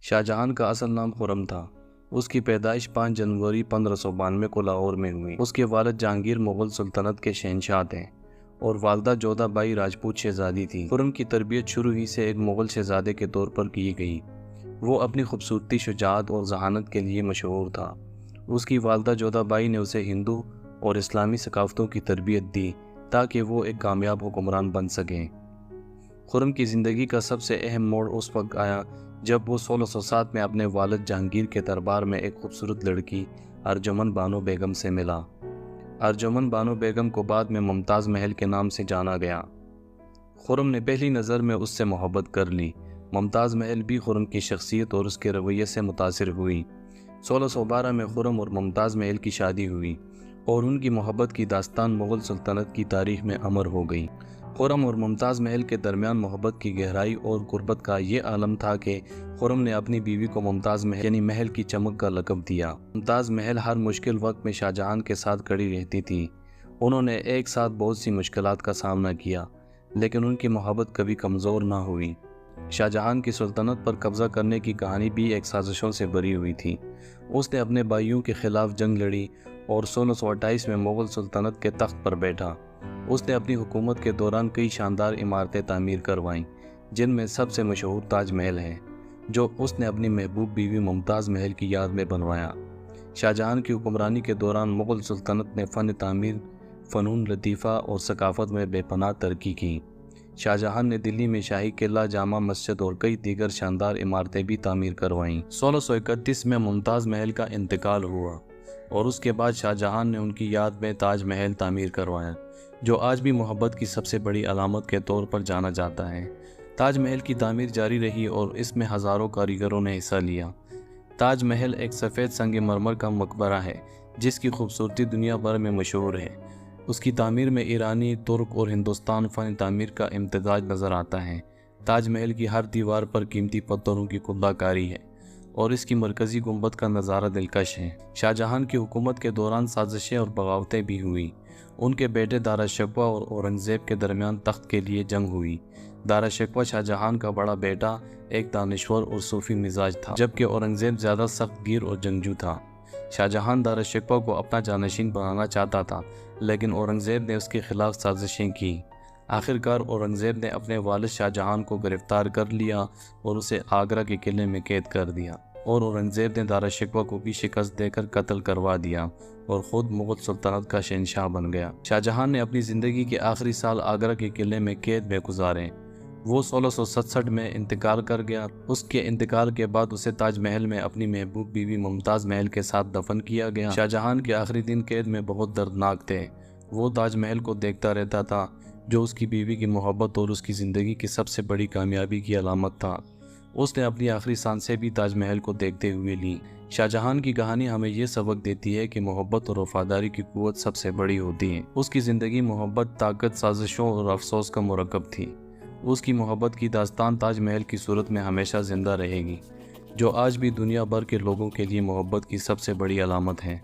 شاہجہاں کا اصل نام خرم تھا۔ اس کی پیدائش 5 جنوری 1592 کو لاہور میں ہوئی۔ اس کے والد جہانگیر مغل سلطنت کے شہنشاہ تھے اور والدہ جودھا بائی راجپوت شہزادی تھی۔ خرم کی تربیت شروع ہی سے ایک مغل شہزادے کے طور پر کی گئی۔ وہ اپنی خوبصورتی، شجاعت اور ذہانت کے لیے مشہور تھا۔ اس کی والدہ جودھا بائی نے اسے ہندو اور اسلامی ثقافتوں کی تربیت دی تاکہ وہ ایک کامیاب حکمران بن سکیں۔ خرم کی زندگی کا سب سے اہم موڑ اس وقت آیا جب وہ 1607 میں اپنے والد جہانگیر کے دربار میں ایک خوبصورت لڑکی ارجمن بانو بیگم سے ملا۔ ارجمن بانو بیگم کو بعد میں ممتاز محل کے نام سے جانا گیا۔ خرم نے پہلی نظر میں اس سے محبت کر لی۔ ممتاز محل بھی خرم کی شخصیت اور اس کے رویے سے متاثر ہوئی۔ 1612 میں خرم اور ممتاز محل کی شادی ہوئی اور ان کی محبت کی داستان مغل سلطنت کی تاریخ میں امر ہو گئی۔ خرم اور ممتاز محل کے درمیان محبت کی گہرائی اور قربت کا یہ عالم تھا کہ خرم نے اپنی بیوی کو ممتاز محل یعنی محل کی چمک کا لقب دیا۔ ممتاز محل ہر مشکل وقت میں شاہجہاں کے ساتھ کھڑی رہتی تھی۔ انہوں نے ایک ساتھ بہت سی مشکلات کا سامنا کیا، لیکن ان کی محبت کبھی کمزور نہ ہوئی۔ شاہجہاں کی سلطنت پر قبضہ کرنے کی کہانی بھی ایک سازشوں سے بھری ہوئی تھی۔ اس نے اپنے بھائیوں کے خلاف جنگ لڑی اور 1628 میں مغل سلطنت کے تخت پر بیٹھا۔ اس نے اپنی حکومت کے دوران کئی شاندار عمارتیں تعمیر کروائیں، جن میں سب سے مشہور تاج محل ہے، جو اس نے اپنی محبوب بیوی ممتاز محل کی یاد میں بنوایا۔ شاہجہاں کی حکمرانی کے دوران مغل سلطنت نے فن تعمیر، فنون لطیفہ اور ثقافت میں بے پناہ ترقی کی۔ شاہجہاں نے دلی میں شاہی قلعہ، جامع مسجد اور کئی دیگر شاندار عمارتیں بھی تعمیر کروائیں۔ 1631 میں ممتاز محل کا انتقال ہوا اور اس کے بعد شاہجہاں نے ان کی یاد میں تاج محل تعمیر کروایا، جو آج بھی محبت کی سب سے بڑی علامت کے طور پر جانا جاتا ہے۔ تاج محل کی تعمیر جاری رہی اور اس میں ہزاروں کاریگروں نے حصہ لیا۔ تاج محل ایک سفید سنگ مرمر کا مقبرہ ہے جس کی خوبصورتی دنیا بھر میں مشہور ہے۔ اس کی تعمیر میں ایرانی، ترک اور ہندوستان فن تعمیر کا امتزاج نظر آتا ہے۔ تاج محل کی ہر دیوار پر قیمتی پتھروں کی کندہ کاری ہے اور اس کی مرکزی گنبد کا نظارہ دلکش ہے۔ شاہجہاں کی حکومت کے دوران سازشیں اور بغاوتیں بھی ہوئیں۔ ان کے بیٹے دارا شکوہ اور اورنگزیب کے درمیان تخت کے لیے جنگ ہوئی۔ دارا شکوہ شاہجہاں کا بڑا بیٹا ایک دانشور اور صوفی مزاج تھا، جبکہ اورنگزیب زیادہ سخت گیر اور جنگجو تھا۔ شاہجہاں دارا شکوہ کو اپنا جانشین بنانا چاہتا تھا، لیکن اورنگزیب نے اس کے خلاف سازشیں کی۔ آخرکار اورنگزیب نے اپنے والد شاہجہاں کو گرفتار کر لیا اور اسے آگرہ کے قلعے میں قید کر دیا، اور اورنگزیب نے دارا شکوہ کو بھی شکست دے کر قتل کروا دیا اور خود مغل سلطنت کا شہنشاہ بن گیا۔ شاہجہاں نے اپنی زندگی کے آخری سال آگرہ کے قلعے میں قید میں گزارے۔ وہ 1667 میں انتقال کر گیا۔ اس کے انتقال کے بعد اسے تاج محل میں اپنی محبوب بیوی ممتاز محل کے ساتھ دفن کیا گیا۔ شاہجہاں کے آخری دن قید میں بہت دردناک تھے۔ وہ تاج محل کو دیکھتا رہتا تھا، جو اس کی بیوی کی محبت اور اس کی زندگی کی سب سے بڑی کامیابی کی علامت تھا۔ اس نے اپنی آخری سانسیں بھی تاج محل کو دیکھتے ہوئے لیں۔ شاہجہاں کی کہانی ہمیں یہ سبق دیتی ہے کہ محبت اور وفاداری کی قوت سب سے بڑی ہوتی ہے۔ اس کی زندگی محبت، طاقت، سازشوں اور افسوس کا مرکب تھی۔ اس کی محبت کی داستان تاج محل کی صورت میں ہمیشہ زندہ رہے گی، جو آج بھی دنیا بھر کے لوگوں کے لیے محبت کی سب سے بڑی علامت ہے۔